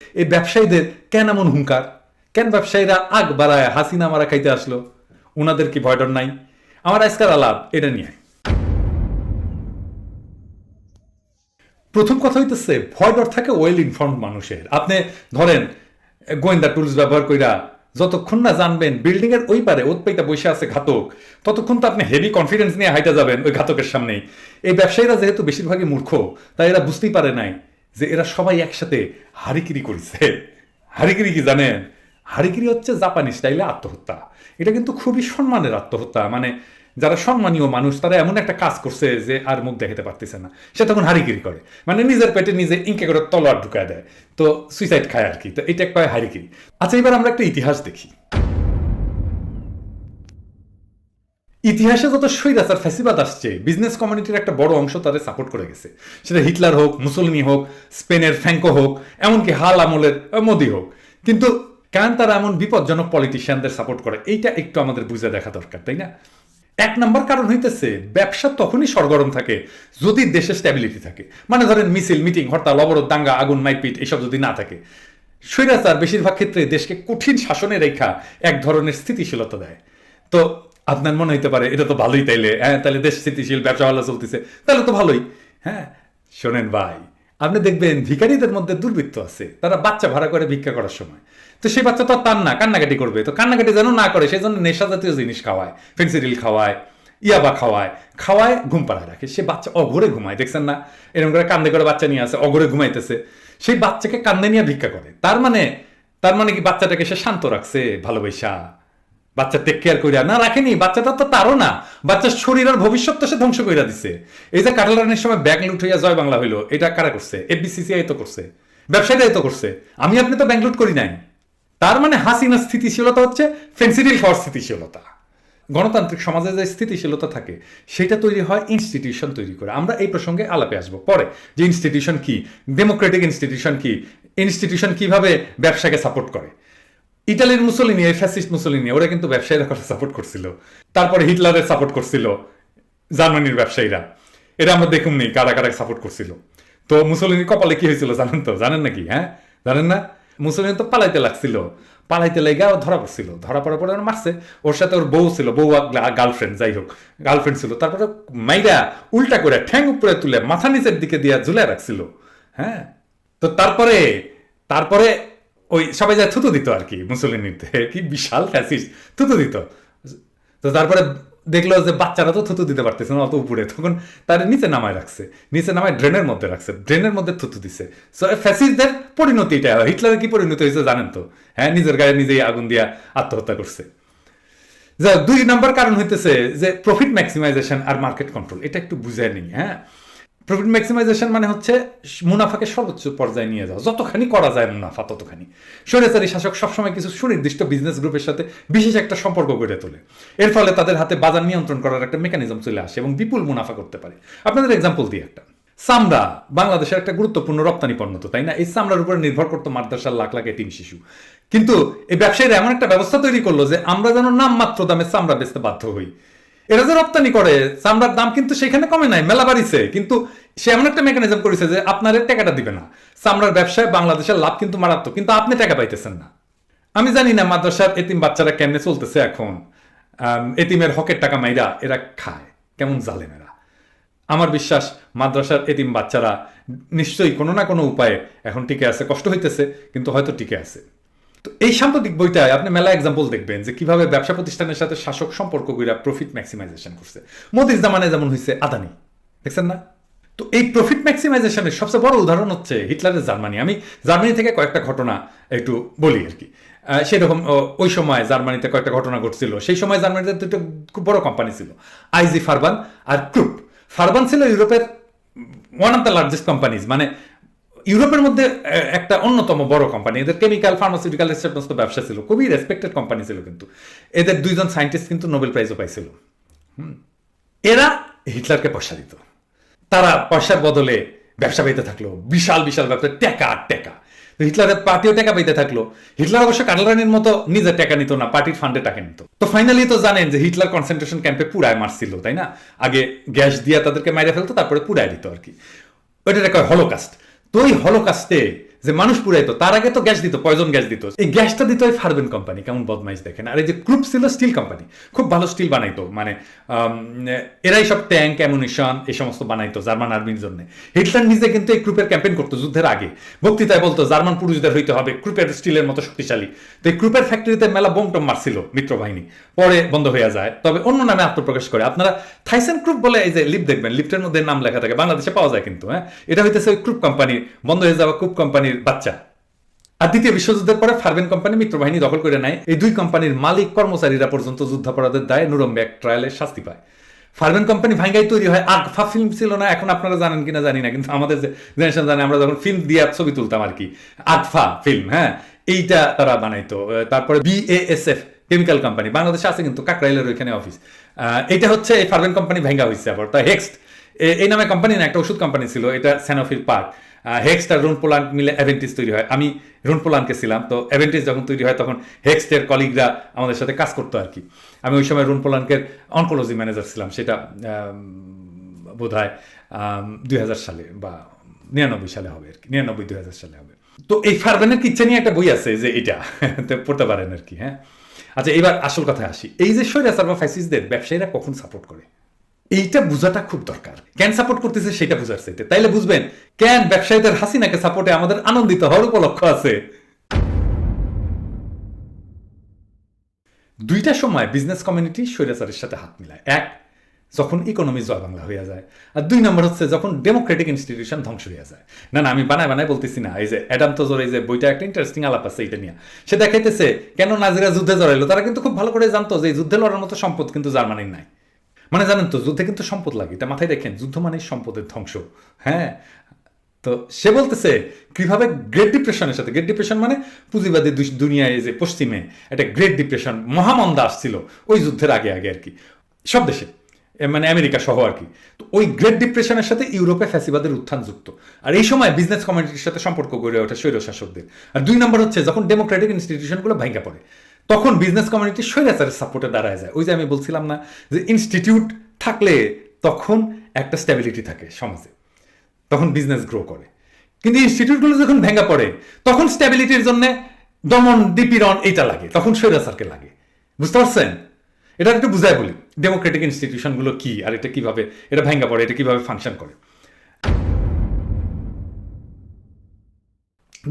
এই ব্যবসায়ীদের কেন এমন হুঙ্কার? কেন ব্যবসায়ীরা আগ বাড়ায় হাসিনা মারা খাইতে আসলো? ওনাদের কি ভয় ডর নাই? আমার আজকের আলাপ এটা নিয়ে। প্রথম কথা হইতেছে, ভয় ডর থাকে ওয়েল ইনফর্মড মানুষের। আপনি ধরেন গোয়েন্দা টুলস ব্যবহার কইরা যতক্ষণ না জানবেন বিল্ডিং এর ওই পারে ওত পাইতা বসে আছে ঘাতক, ততক্ষণ তো আপনি হেভি কনফিডেন্স নিয়ে হাইটা যাবেন ওই ঘাতকের সামনেই। এই ব্যবসায়ীরা যেহেতু বেশিরভাগই মূর্খ, তাই এরা বুঝতেই পারে নাই যে এরা সবাই একসাথে হারিকিরি করেছে। হারিকিরি কি জানেন? হারিকিরি হচ্ছে জাপানি স্টাইলে আত্মহত্যা। এটা কিন্তু খুবই সম্মানের আত্মহত্যা। মানে যারা সম্মানীয় মানুষ তারা এমন একটা কাজ করছে যে আর মুখ দেখাতে পারতেছে না, সে তখন হারিকিরি করে। মানে নিজের পেটে নিজে ইনকে করে তলোয়ার ঢুকায় দেয়, তো সুইসাইড খায় আর কি। তো এটা কয় হারিকিরি। আচ্ছা, এবার আমরা একটা ইতিহাস দেখি। ইতিহাসে যত স্বৈরাচার ফ্যাসিবাদ আসছে, বিজনেস কমিউনিটির একটা বড় অংশ তাদের সাপোর্ট করে গেছে। সেটা হিটলার হোক, মুসলিনি হোক, স্পেনের ফ্র্যাঙ্কো হোক, এমনকি হাল আমলের মোদি হোক। কিন্তু কেন তারা এমন বিপজ্জনক পলিটিশিয়ানদের সাপোর্ট করে, এইটা একটু আমাদের বুঝে দেখা দরকার, তাই না? এক নম্বর কারণ হইতেছে, ব্যবসা তখনই সরগরম থাকে যদি দেশে স্ট্যাবিলিটি থাকে। মানে ধরেন মিছিল, মিটিং, হরতাল, অবরোধ, দাঙ্গা, আগুন, মাইপিট এসব যদি না থাকে। স্বৈরাচার বেশিরভাগ ক্ষেত্রে দেশকে কঠিন শাসনে রেখা এক ধরনের স্থিতিশীলতা দেয়। তো আপনার মনে হইতে পারে এটা তো ভালোই, তাইলে হ্যাঁ, তাহলে দেশ স্থিতিশীল, ব্যবসা ভালো চলতেছে, তাহলে তো ভালোই। হ্যাঁ, শোনেন ভাই, আপনি দেখবেন ভিখারিদের মধ্যে দুর্বৃত্ত আছে, তারা বাচ্চা ভাড়া করে ভিক্ষা করার সময় তো সেই বাচ্চা তো আর তার না, কান্নাকাটি করবে। তো কান্নাকাটি যেন না করে সেই জন্য নেশা জাতীয় জিনিস খাওয়ায়, ফেন্সিডিল খাওয়ায়, ইয়াবা খাওয়ায়, খাওয়ায় ঘুম পাড়ায় রাখে। সে বাচ্চা অঘরে ঘুমায়, দেখছেন না? এরকম করে কান্দে করে বাচ্চা নিয়ে আসে, অঘরে ঘুমাইতেছে। সেই বাচ্চাকে কান্দে নিয়ে ভিক্ষা করে। তার মানে কি বাচ্চাটাকে সে শান্ত রাখছে ভালোবাসা? বাচ্চা টেক কেয়ার কইরা না রাখেনি। বাচ্চাটা তো তারও না, বাচ্চার শরীর আর ভবিষ্যৎ তো সে ধ্বংস কইরা দিছে। এই যে কাঁঠাল রানের সময় ব্যাংক লুট হইয়া জয় বাংলা হইলো, এটা কারা করছে? এফবিসিসিআই তো করছে, ব্যবসায়ীরাই তো করছে। আমি আপনি তো ব্যাংক লুট করি নাই। তার মানে হাসিনার স্থিতিশীলতা হচ্ছে ফেন্সিডিল খাওয়ার স্থিতিশীলতা। গণতান্ত্রিক সমাজে যে স্থিতিশীলতা থাকে সেটা তৈরি হয় ইনস্টিটিউশন তৈরি করে। আমরা এই প্রসঙ্গে আলাপে আসবো পরে, যে ইনস্টিটিউশন কি, ডেমোক্রেটিক ইনস্টিটিউশন কি, ইনস্টিটিউশন কিভাবে ব্যবসাকে সাপোর্ট করে। ইটালির মুসলিনি, এই ফ্যাসিস্ট মুসলিনি, ওরা কিন্তু ব্যবসায়ীরা কথা সাপোর্ট করছিল। তারপরে হিটলারের সাপোর্ট করছিল জার্মানির ব্যবসায়ীরা। এটা আমরা দেখুন নি কারা কারা সাপোর্ট করছিল। তো মুসলিনির কপালে কি হয়েছিল জানেন তো? জানেন নাকি? হ্যাঁ, জানেন না? মুসলিম তো পালাইতে লাগছিল, পালাইতে লেগে ধরা পড়ছিল। ধরা পড়ার পরে মারছে। ওর সাথে ওর বউ ছিল, বউ গার্লফ্রেন্ড, যাই হোক গার্লফ্রেন্ড ছিল। তারপরে মাইরা উল্টা করে ঠ্যাং উপরে তুলে মাথা নিচের দিকে দিয়ে ঝুলে রাখছিল। হ্যাঁ, তো তারপরে তারপরে ওই সবাই যা থুতু দিত আর কি মুসলিনিতে, কি বিশাল ফ্যাসিস্ট, থুতু দিত। তো তারপরে দেখলো যে বাচ্চারা তো থুতু দিতে পারতেছে না অত উপরে, তখন তার নিচে নামায় রাখছে, নিচে নামায় ড্রেনের মধ্যে রাখছে, ড্রেনের মধ্যে থুতু দিছে। সো ফ্যাসিস্টদের পরিণতি এটা। হিটলারের কি পরিণতি হয়েছে জানেন তো? হ্যাঁ, নিজের গায়ে নিজেই আগুন দিয়া আত্মহত্যা করছে। যা দুই নাম্বার কারণ হইতেছে যে প্রফিট ম্যাক্সিমাইজেশন আর মার্কেট কন্ট্রোল। এটা একটু বুঝে নিই। হ্যাঁ, প্রফিট ম্যাক্সিমাইজেশন মানে হচ্ছে মুনাফাকে সর্বোচ্চ পর্যায়ে নিয়ে যাওয়া, যতখানি করা যায় মুনাফা ততখানি। স্বৈরাচারী শাসক সবসময় কিছু সুনির্দিষ্ট বিজনেস গ্রুপের সাথে বিশেষ একটা সম্পর্ক গড়ে তোলে। এর ফলে তাদের হাতে বাজার নিয়ন্ত্রণ করার একটা মেকানিজম চলে আসে এবং বিপুল মুনাফা করতে পারে। আপনাদের এক্সাম্পল দিই একটা। চামড়া বাংলাদেশের একটা গুরুত্বপূর্ণ রপ্তানি পণ্য, তো তাই না? এই চামড়ার উপরে নির্ভর করতো মাদ্রাসার লাখ লাখ এতিম শিশু। কিন্তু এই ব্যবসায়ীরা এমন একটা ব্যবস্থা তৈরি করলো যে আমরা যেন নামমাত্র দামে চামড়া বেচতে বাধ্য হই। এরা যে রপ্তানি করে চামড়ার দাম কিন্তু সেখানে কমে নাই, মেলা বাড়িছে। কিন্তু সে এমন একটা মেকানিজম করেছে যে আপনার টাকাটা দিবে না। চামড়ার ব্যবসায় বাংলাদেশের লাভ কিন্তু মারাত্মক, কিন্তু আপনি টাকা পাইতেছেন না। আমি জানি না মাদ্রাসার এতিম বাচ্চারা কেমনে চলতেছে এখন। এতিমের হকের টাকা মাইরা এরা খায়, কেমন জালেমেরা। আমার বিশ্বাস মাদ্রাসার এতিম বাচ্চারা নিশ্চয়ই কোনো না কোনো উপায়ে এখন টিকে আছে, কষ্ট হইতেছে কিন্তু হয়তো টিকে আছে। তো এই সাম্প্রতিক বইটায় আপনি মেলা এক্সাম্পল দেখবেন যে কিভাবে ব্যবসা প্রতিষ্ঠানের সাথে শাসক সম্পর্ক কইরা প্রফিট ম্যাক্সিমাইজেশন করছে। মোদির জামানায় যেমন হয়েছে আদানি, দেখছেন না? তো এই প্রফিট ম্যাক্সিমাইজেশনের সবচেয়ে বড় উদাহরণ হচ্ছে হিটলারের জার্মানি। আমি জার্মানি থেকে কয়েকটা ঘটনা একটু বলি আর কি। সেরকম ওই সময় জার্মানিতে কয়েকটা ঘটনা ঘটছিল। সেই সময় জার্মানিতে দুটো খুব বড় কোম্পানি ছিল, আইজি ফারবান আর ক্রুপ। ফারবান ছিল ইউরোপের one of the largest companies, মানে ইউরোপের মধ্যে একটা অন্যতম বড় কোম্পানি। এদের কেমিক্যাল, ফার্মাসিউটিক্যাল সমস্ত ব্যবসা ছিল, খুবই রেসপেক্টেড কোম্পানি ছিল। কিন্তু এদের দুইজন সায়েন্টিস্ট কিন্তু নোবেল প্রাইজও পাইছিল। এরা হিটলারকে পয়সা দিত, তারা পয়সার বদলে ব্যবসা পাইতে থাকলো, বিশাল বিশাল ব্যবসা, টেকা আর টেকা। হিটলারের পার্টিও টাকা পাইতে থাকলো। হিটলার অবশ্য কাটালানির মতো নিজের টাকা নিত না, পার্টির ফান্ডে টাকা নিত। তো ফাইনালি তো জানেন যে হিটলার কনসেন্ট্রেশন ক্যাম্পে পুরায় মারছিল, তাই না? আগে গ্যাস দিয়ে তাদেরকে মাইরে ফেলতো, তারপরে পুরায় দিত আর কি। ওইটা কয় হলোকাস্ট। তো ওই হলোকাস্টে যে মানুষ পুরাইতো, তার আগে তো গ্যাস দিত, পয়জন গ্যাস দিত। এই গ্যাসটা দিত এই ফার্বেন কোম্পানি, কেমন বদমাইশ দেখেন। আর এই যে ক্রুপ ছিল স্টিল কোম্পানি, খুব ভালো স্টিল বানাইতো, মানে এরাই সব ট্যাঙ্ক, অ্যামুনিশন এই সমস্ত বানাইতো জার্মান আর্মির জন্য। হিটলার নিজে কিন্তু এই ক্রুপের ক্যাম্পেইন করতো যুদ্ধের আগে, বক্তৃতায় বলতো জার্মান পুরুষদের হইতে হবে ক্রুপের স্টিলের মতো শক্তিশালী। তো এই ক্রুপের ফ্যাক্টরিতে মেলা বোম টোম মারছিল মিত্রবাহিনী, পরে বন্ধ হয়ে যায়, তবে অন্য নামে আত্মপ্রকাশ করে। আপনারা থাইসেন ক্রুপ বলে এই যে লিফট দেখবেন, লিফটের মধ্যে নাম লেখা থাকে, বাংলাদেশে পাওয়া যায় কিন্তু। হ্যাঁ, এটা হইতেছে ওই ক্রুপ কোম্পানির, বন্ধ হয়ে যাওয়া ক্রুপ কোম্পানির বাচ্চা। আর দ্বিতীয় বিশ্বযুদ্ধের পরে ফার্বেন কোম্পানি মিত্রবাহিনী দখল করে নেয়। এই দুই কোম্পানির মালিক কর্মচারীরা পর্যন্ত যুদ্ধাপরাধের দায়ে নুরনবার্গ ট্রায়ালের শাস্তি পায়। ফার্বেন কোম্পানি ভাঙ্গাই তৈরি হয়। আগফা ফিল্ম ছিল না, এখন আপনারা জানেন কিনা জানি না, কিন্তু আমাদের যে জেনারেশন জানে, আমরা যখন ফিল্ম দিয়ে ছবি তুলতাম আর কি, আগফা ফিল্ম, হ্যাঁ, এইটা তারা বানাইতো। তারপরে BASF কেমিক্যাল কোম্পানি, বাংলাদেশে আছে কিন্তু, কাকরাইলের ওইখানে অফিস। এটা হচ্ছে এই ফার্বেন কোম্পানি ভাঙ্গা হয়েছে আবার। তা হেক্সট এই নামে কোম্পানি না, একটা ওষুধ কোম্পানি ছিল, এটা স্যানোফির পার্ক। হেক্সট আর রুন পোল্যান্ড মিলে অ্যাভেন্টিস তৈরি হয়। আমি রুন পোল্যান্ডকে ছিলাম, তো অ্যাভেন্টিস যখন তৈরি হয় তখন হেক্সটের কলিগরা আমাদের সাথে কাজ করতো আর কি। আমি ওই সময় রুন পোল্যান্ডের অনকোলজি ম্যানেজার ছিলাম, সেটা বোধ হয় 2000 সালে বা 99 সালে হবে আর কি, 99-2000 সালে হবে। তো এই ফার্বেনের কিচ্ছা নিয়ে একটা বই আছে, যে এটা পড়তে পারেন আর কি। হ্যাঁ, আচ্ছা, এবার আসল কথায় আসি। এই যে স্বৈরাচার বা ফ্যাসিস্টদের ব্যবসায়ীরা কখন সাপোর্ট করে, এইটা বোঝাটা খুব দরকার। কেন সাপোর্ট করতেছে সেটা বোঝার চাইতে, তাইলে বুঝবেন কেন ব্যবসায়ীদের হাসিনাকে সাপোর্টে আমাদের আনন্দিত হওয়ার উপলক্ষ আছে। দুইটা সময় বিজনেস কমিউনিটি স্বৈরাচারের সাথে হাত মিলায়। এক, যখন ইকোনমি জয় বাংলা হয়ে যায়, আর 2 নম্বর হচ্ছে যখন ডেমোক্রেটিক ইনস্টিটিউশন ধ্বংস হয়ে যায়। না না, আমি বানায় বলতেছি না। এই যে অ্যাডাম তোজোর এই যে বইটা, একটা ইন্টারেস্টিং আলাপ আছে এটা নিয়ে। সে দেখাইতেছে কেন নাজিরা যুদ্ধে জড়াইলো। তারা কিন্তু খুব ভালো করে জানতো যে এই যুদ্ধে লড়ার মতো সম্পদ কিন্তু জার্মানির নাই। মানে জানেন তো, যুদ্ধে কিন্তু সম্পদ লাগে, এটা মাথায় রাখেন। যুদ্ধ মানে সম্পদের ধ্বংস। হ্যাঁ, তো সে বলতেছে কিভাবে গ্রেট ডিপ্রেশনের সাথে, গ্রেট ডিপ্রেশন মানে পুঁজিবাদী দুনিয়ায় যে পশ্চিমে একটা গ্রেট ডিপ্রেশন, মহামন্দা আসছিল ওই যুদ্ধের আগে আগে আর কি, সব দেশে, মানে আমেরিকা সহ আর কি। তো ওই গ্রেট ডিপ্রেশনের সাথে ইউরোপে ফ্যাসিবাদের উত্থান যুক্ত। আর এই সময় বিজনেস কমিউনিটির সাথে সম্পর্ক গড়ে ওঠে স্বৈর শাসকদের। আর 2 নম্বর হচ্ছে যখন ডেমোক্রেটিক ইনস্টিটিউশনগুলো ভেঙে পড়ে, তখন বিজনেস কমিউনিটি স্বৈরাচারের সাপোর্টে দাঁড়ায় যায়। ওই যে আমি বলছিলাম না, যে ইনস্টিটিউট থাকলে তখন একটা স্ট্যাবিলিটি থাকে সমাজে, তখন বিজনেস গ্রো করে। কিন্তু ইনস্টিটিউটগুলো যখন ভেঙে পড়ে, তখন স্ট্যাবিলিটির জন্য দমন নিপীড়ন এটা লাগে, তখন স্বৈরাচারকে লাগে। বুঝতে পারছেন? এটা একটু বুঝাই বলি, ডেমোক্রেটিক ইনস্টিটিউশনগুলো কি, আর এটা কিভাবে এটা ভেঙে পড়ে, এটা কিভাবে ফাংশন করে।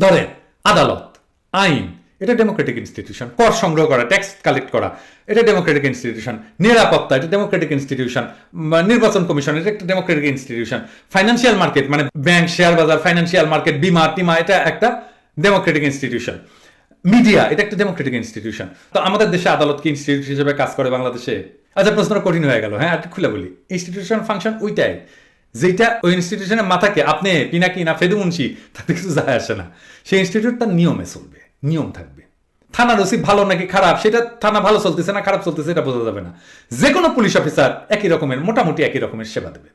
ধরেন আদালত, আইন, এটা ডেমোক্রেটিক ইনস্টিটিউশন। কর সংগ্রহ করা, ট্যাক্স কালেক্ট করা, এটা ডেমোক্রেটিক ইনস্টিটিউশন। নিরাপত্তা, এটা ডেমোক্রেটিক ইনস্টিটিউশন। নির্বাচন কমিশন, এটা একটা ডেমোক্রেটিক ইনস্টিটিউশন। ফাইন্যান্সিয়াল মার্কেট, মানে ব্যাংক, শেয়ার বাজার, ফাইন্যান্সিয়াল মার্কেট, বিমা টিমা, এটা একটা ডেমোক্রেটিক ইনস্টিটিউশন। মিডিয়া, এটা একটা ডেমোক্রেটিক ইনস্টিটিউশন। তো আমাদের দেশে আদালত কি ইনস্টিটিউট হিসেবে কাজ করে বাংলাদেশে? আচ্ছা, প্রশ্নটা কঠিন হয়ে গেল। হ্যাঁ, একটু খুলে বলি। ইনস্টিটিউশন ফাংশন ওইটাই, যেটা ওই ইনস্টিটিউশনের মাথাকে আপনি পিনাকি না ফেদু মুন্সি তাতে কিছু যায় আসে না। সেই ইনস্টিটিউট তার নিয়মে চলবে, নিয়ম থাকবে। থানার ওসি ভালো নাকি খারাপ, সেটা থানা ভালো চলতেছে না খারাপ চলতেছে এটা বোঝা যাবে না। যে কোনো পুলিশ অফিসার একই রকমের, মোটামুটি একই রকমের সেবা দেবে।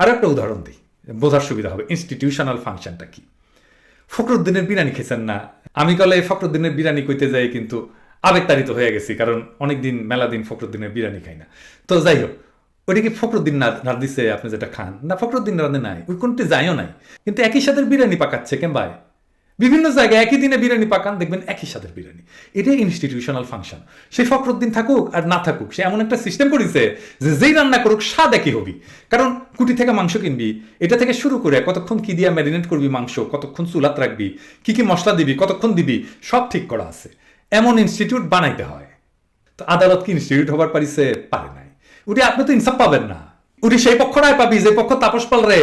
আরো একটা উদাহরণ দিই, বোঝার সুবিধা হবে ইনস্টিটিউশনাল ফাংশনটা কি। ফখরুদ্দিনের বিরিয়ানি খেয়েছেন না? আমি কলে ফখরুদ্দিনের বিরিয়ানি কইতে যাই কিন্তু আবেগতাড়িত হয়ে গেছি, কারণ অনেকদিন মেলা দিন ফখরুদ্দিনের বিরিয়ানি খাই না। তো যাই হোক, ওইটা কি ফখরুদ্দিন রাত দিছে আপনি যেটা খান? না, ফখরুদ্দিন রাঁধে নাই, ওই কোনটি যাইও নাই, কিন্তু একই সাথে বিরিয়ানি পাকাচ্ছে কেন ভাই? বিভিন্ন জায়গায় একই দিনে বিরিয়ানি পাকান, দেখবেন একই সাথে বিরিয়ানি। এটাই ইনস্টিটিউশনাল ফাংশন। সে ফখরুদ্দিন থাকুক আর না থাকুক, সে এমন একটা সিস্টেম করেছে যে যেই রান্না করুক স্বাদ একই হবি। কারণ কুটি থেকে মাংস কিনবি, এটা থেকে শুরু করে কতক্ষণ কি দিয়া ম্যারিনেট করবি মাংস, কতক্ষণ চুলাত রাখবি, কি কি মশলা দিবি, কতক্ষণ দিবি, সব ঠিক করা আছে। এমন ইনস্টিটিউট বানাইতে হয়। তো আদালত কি ইনস্টিটিউট হবার পারিছে? পারে নাই। উঠে আপনি তো ইনসাফ পাবেন না। উঠি সেই পক্ষ রায় পাবি যে পক্ষ তাপস পাল রে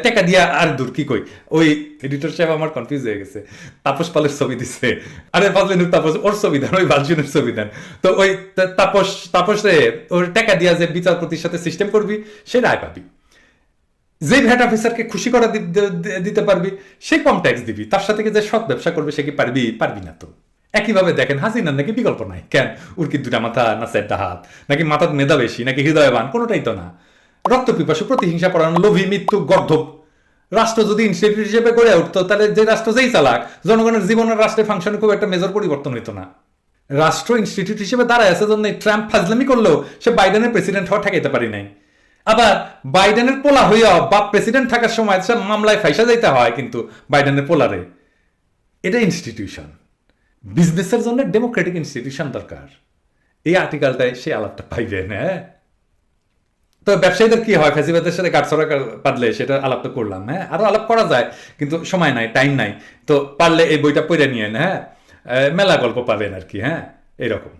টেকা দিয়া, আর দূর কি কই, ওই এডিটর সাহেব আমার কনফিউজ হয়ে গেছে, তাপস পালের ছবি দিচ্ছে, আরে ফাজলিনুর তাপস, ওর ছবি দেন, ওই ভার্জনের ছবি দেন। তো ওই তাপস রে ওর টেকা দিয়া যে বিচারপতির সাথে সিস্টেম করবি, সে রায় পাবি। যে ভ্যাট অফিসারকে খুশি করা দিতে পারবি, সে কম ট্যাক্স দিবি। তার সাথে যে সৎ ব্যবসা করবে সে কি পারবি না। তো একইভাবে দেখেন হাসিনার নাকি বিকল্প নাই। কেন? ওর কি দুটা মাথা না চারটা হাত, নাকি মাথার মেধা বেশি, নাকি হৃদয়বান? কোনোটাই তো না। রক্ত পিপাসু, প্রতিহিংসা পরায়ণ, লোভী, মৃত্যু, গর্ধব। রাষ্ট্র যদি ইনস্টিটিউট হিসেবে গড়ে উঠতো, তাহলে যে রাষ্ট্র যেই চালাক, জনগণের জীবনের রাষ্ট্রের ফাংশনে খুব একটা মেজর পরিবর্তন হইতো না। রাষ্ট্র ইনস্টিটিউট হিসেবে দাঁড়ায় আছে জন্য ট্রাম্প ফাজলামি করলেও সে বাইডেনের প্রেসিডেন্ট হওয়া ঠেকাইতে পারি নাই। আবার বাইডেনের পোলা হইয়া বাপ প্রেসিডেন্ট থাকার সময় মামলায় ফাইসা যাইতে হয় কিন্তু বাইডেনের পোলারে। এটা ইনস্টিটিউশন, বিজনেসের জন্য ডেমোক্রেটিক ইনস্টিটিউশন দরকার। এই আর্টিকেলটায় সেই আলাপটা পাইবেন। হ্যাঁ, তো ব্যবসায়ীদের কি হয়, ফ্যাসিবাদের সাথে কাটছড়া পাতলে সেটা আলাপ তো করলাম। হ্যাঁ, আরো আলাপ করা যায়, কিন্তু সময় নাই, টাইম নাই। তো পারলে এই বইটা পড়ে নিয়েন। হ্যাঁ, মেলা গল্প পাবেন আর কি। হ্যাঁ, এইরকম।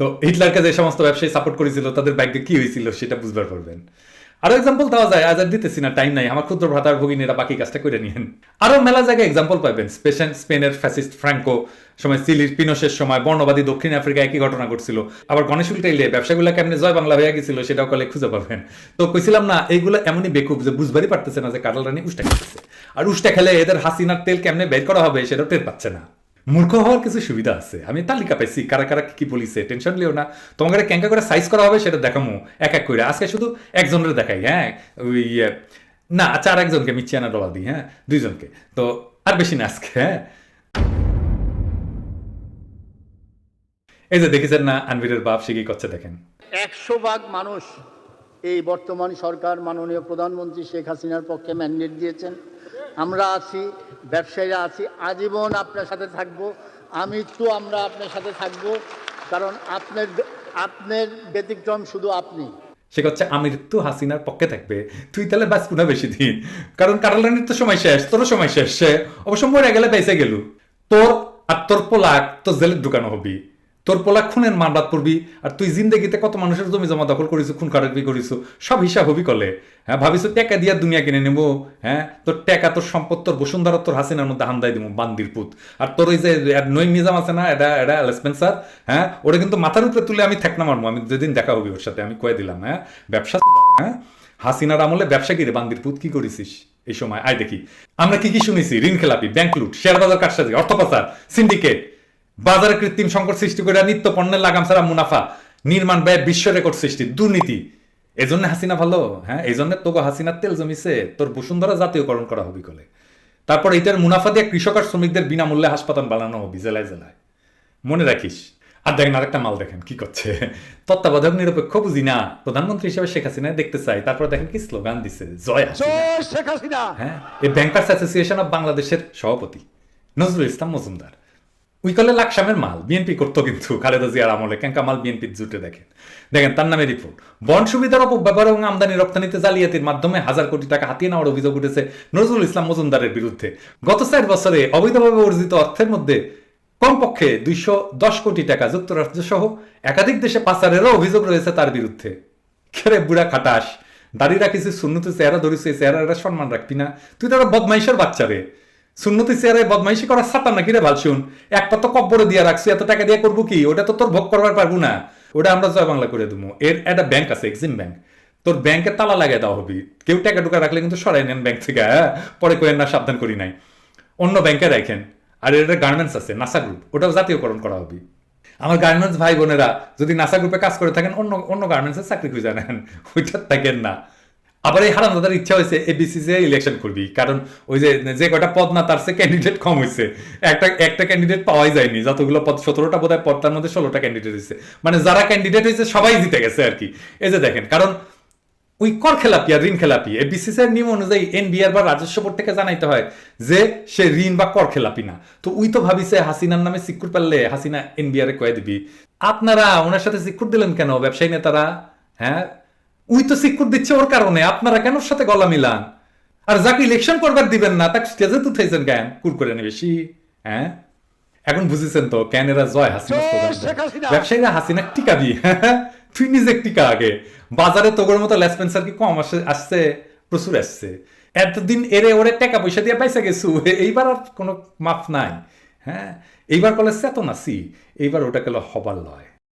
তো হিটলারকে যে সমস্ত ব্যবসায়ী সাপোর্ট করেছিল তাদের ব্যাগে কি হয়েছিল সেটা বুঝবার পারবেন। আরো এক্সাম্পল দেওয়া যায়, আজ আর দিতেছি না, টাইম নাই। আমার ক্ষুদ্র ভ্রাতার ভগিনীরা বাকি কাজটা করে নিয়েন। আরো মেলা জায়গায় এক্সাম্পল পাবেন। স্পেনের ফ্যাসিস্ট ফ্রাঙ্কো সময়, চিলির পিনোশের সময়, বর্ণবাদী দক্ষিণ আফ্রিকায় একই ঘটনা ঘটছিল। আবার গণেশ উল্টাইলে ব্যবসাগুলো কেমনি জয় বাংলা হয়ে গেছিল সেটাও কলে খুঁজে পাবেন। তো কইছিলাম না, এইগুলো এমনই বেকুব যে বুঝবারই পারতেছে না যে কাটাল রানী উষ্টা খেতেছে, আর উষ্টা খেলে এদের হাসিনার তেল কেমনে বের করা হবে সেটাও টের পাচ্ছে না। মূর্খ হওয়ার কিছু সুবিধা আছে, আমি তালিকা পাইছি কারা কারা কি বলিছে, টেনশন লিও না। তোমাকে ক্যাঙ্কা করে সাইজ করা হবে সেটা দেখামো এক এক করে। আজকে শুধু একজনের দেখাই। হ্যাঁ, ওই না, আচ্ছা, আর একজনকে মিচ্ছিয়ানা ডলা দিই। হ্যাঁ, দুইজনকে, তো আর বেশি না আজকে। হ্যাঁ, এই যে দেখেছেন না আনভিরের বাপ, সে কি করছে দেখেন। 100 ভাগ মানুষ এই বর্তমান সরকার মাননীয় প্রধানমন্ত্রী শেখ হাসিনার পক্ষে ম্যান্ডেট দিয়েছেন। আমরা আছি, ব্যবসায়ীরা আছি, আজীবন আপনার সাথে থাকবো। আমরা আপনার সাথে থাকবো, কারণ আপনার ব্যতিক্রম শুধু আপনি। সে হচ্ছে আমৃত্যু হাসিনার পক্ষে থাকবে। তুই তাহলে বাঁচবো না বেশি দিন, কারণ কাটাল রানীর তো সময় শেষ, তোরও সময় শেষ। সে অবশ্য মরে গেলে বেঁচে গেল। তোর আর তোর পোলাক তো জেলের ঢুকানো হবি, তোর পোলাক খুনের মামলাত পড়বি, আর তুই জিন্দেগিতে কত মানুষের জমি জমা দখল করিস, খুন খারাপি করিস, সব হিসাব হবি কলে। হ্যাঁ, ভাবিস টাকা দিয়া দুনিয়া কিনে নেবো। হ্যাঁ, তোর টাকা, তোর সম্পদ, তোর বসুন্ধরা তোর হাসিনার মধ্যে হান্দাই দিব বান্দির পুত। আর তোর ওই যে নইম নিজাম আছে না, এটা স্পেন্সার, হ্যাঁ, ওরা কিন্তু মাথার উপরে তুলে আমি ঠেকনা মারবো আমি যেদিন দেখা হবি ওর সাথে, আমি কয়ে দিলাম। হ্যাঁ, ব্যবসা। হ্যাঁ, হাসিনার আমলে ব্যবসা কি রে বান্দির পুত, কি করেছিস এই সময়? আয় দেখি আমরা কি কি শুনেছি। ঋণ খেলাপি, ব্যাংক লুট, শেয়ার বাজার কারসাজি, অর্থ পাচার, সিন্ডিকেট, বাজারে কৃত্রিম সংকট সৃষ্টি করে নিত্য পণ্যের লাগাম ছাড়া মুনাফা, নির্মাণ ব্যয় বিশ্ব রেকর্ড সৃষ্টি, দুর্নীতি। এই জন্য হাসিনা ভালো। হ্যাঁ, এই জন্য তোকে হাসিনার তেল জমিছে, তোর বসুন্ধরা জাতীয়করণ করা হবি কলে। তারপর এইটার মুনাফা দিয়ে কৃষক আর শ্রমিকদের বিনামূল্যে হাসপাতাল বানানো হবি জেলায় জেলায়, মনে রাখিস। আর দেখেন আরেকটা মাল, দেখেন কি করছে। তত্ত্বাবধায়ক নিরপেক্ষ বুঝি না, প্রধানমন্ত্রী হিসেবে শেখ হাসিনা দেখতে চাই। তারপর দেখেন কি স্লোগান দিচ্ছে, জয় হাসিনা। হ্যাঁ, এই ব্যাংকার্স অ্যাসোসিয়েশন অফ বাংলাদেশের সভাপতি নজরুল ইসলাম মজুমদার। ওই কলে লাকসামের মাল বিএনপি করতো, কিন্তু খালেদা জিয়ার আমলে ক্যাঙ্কা মাল বিএনপির জুটে। দেখেন তার নামে রিপোর্ট। বন্ড সুবিধার অপব্যবহার এবং আমদানি রপ্তানিতে জালিয়াতির মাধ্যমে 1000 কোটি টাকা হাতিয়ে নেওয়ার অভিযোগ উঠেছে নজরুল ইসলাম মজুমদারের বিরুদ্ধে। গত 4 বছরে অবৈধভাবে অর্জিত অর্থের মধ্যে কমপক্ষে 210 কোটি টাকা যুক্তরাষ্ট্র সহ একাধিক দেশে পাচারেরও অভিযোগ রয়েছে তার বিরুদ্ধে। খেরে বুড়া খাটাস, দাড়ি রাখিস, সুন্নতি চেহারা ধরিস, চেহারা সম্মান রাখবি না? তুই তো বদমাইশের বাচ্চা রে। সুন্নতি চেহারায় বদমাইশি করার সাতা নাকি রে ভাল? শুন, একটা তো কব্বরে দিয়ে রাখছি, এত টাকা দিয়ে করবো কি? ওটা তো তোর ভোগ করবার পারবো না, ওটা আমরা জয় বাংলা করে দেবো। এর একটা ব্যাংক আছে, এক্সিম ব্যাংক, তোর ব্যাংকে তালা লাগাই দেওয়া হবি। কেউ টাকা টুকা রাখলে কিন্তু সরাই নেন ব্যাংক থেকে। হ্যাঁ, পরে কোয়েন না, সাবধান করি নাই, অন্য ব্যাংকে রাখেন। আর এটা গার্মেন্টস আছে নাসা গ্রুপ, ওটাও জাতীয়করণ করা হবে। আমার গার্মেন্টস ভাই বোনেরা যদি নাসা গ্রুপে কাজ করে থাকেন, অন্য গার্মেন্টসের চাকরি খুঁজে নেন, ওইটা থাকেন না। আবার এই হারামজাদার ইচ্ছা হয়েছে এবিসিসি ইলেকশন করবি, কারণ ওই যে কয়টা পদ না তার সে ক্যান্ডিডেট কম হয়েছে। একটা ক্যান্ডিডেট পাওয়াই যায়নি, যতগুলো পদ 17টা বোধ হয় পদ, তার মধ্যে 16টা ক্যান্ডিডেট হয়েছে। মানে যারা ক্যান্ডিডেট হয়েছে সবাই জিতে গেছে আর কি। এই যে দেখেন, কারণ ওই কর খেলাপি আর ঋণ খেলাপি, এই বিসিসিআই নিয়ম অনুযায়ী এনবিআর বা রাজস্ব বোর্ড থেকে জানাইতে হয় যে সে ঋণ বা কর খেলাপি না। তো ওই তো ভাবিছে হাসিনার নামে সিকিউর পারলে হাসিনা এনবিআর এ কয়ে দিবি। আপনারা ওনার সাথে সিকিউর দিলেন কেন ব্যবসায়ী নেতারা? হ্যাঁ, উই তো সিকিউর দিচ্ছে ওর কারণে, আপনারা কেন ওর সাথে গলা মিলান? আর যাকে ইলেকশন করবার দিবেন না তাকে স্টেজে তুলতেছেন কেন কুর করে নে বেশি? হ্যাঁ, এখন বুঝেছেন তো কেন এরা জয় হাসিনা। ব্যবসায়ীরা হাসিনা টিকাবি, তুই নিজে টিকা আগে। বাজারে তোগর মতো লেসপেন্সার কি কম আসছে? প্রচুর আসছে। এতদিন এরে ওরে টাকা পয়সা দিয়ে পাইসা গেছু, এইবার আর কোনো মাফ নাই। হ্যাঁ, এইবার কলে চেতন আছি, এইবার ওটা গেল হবার লয়।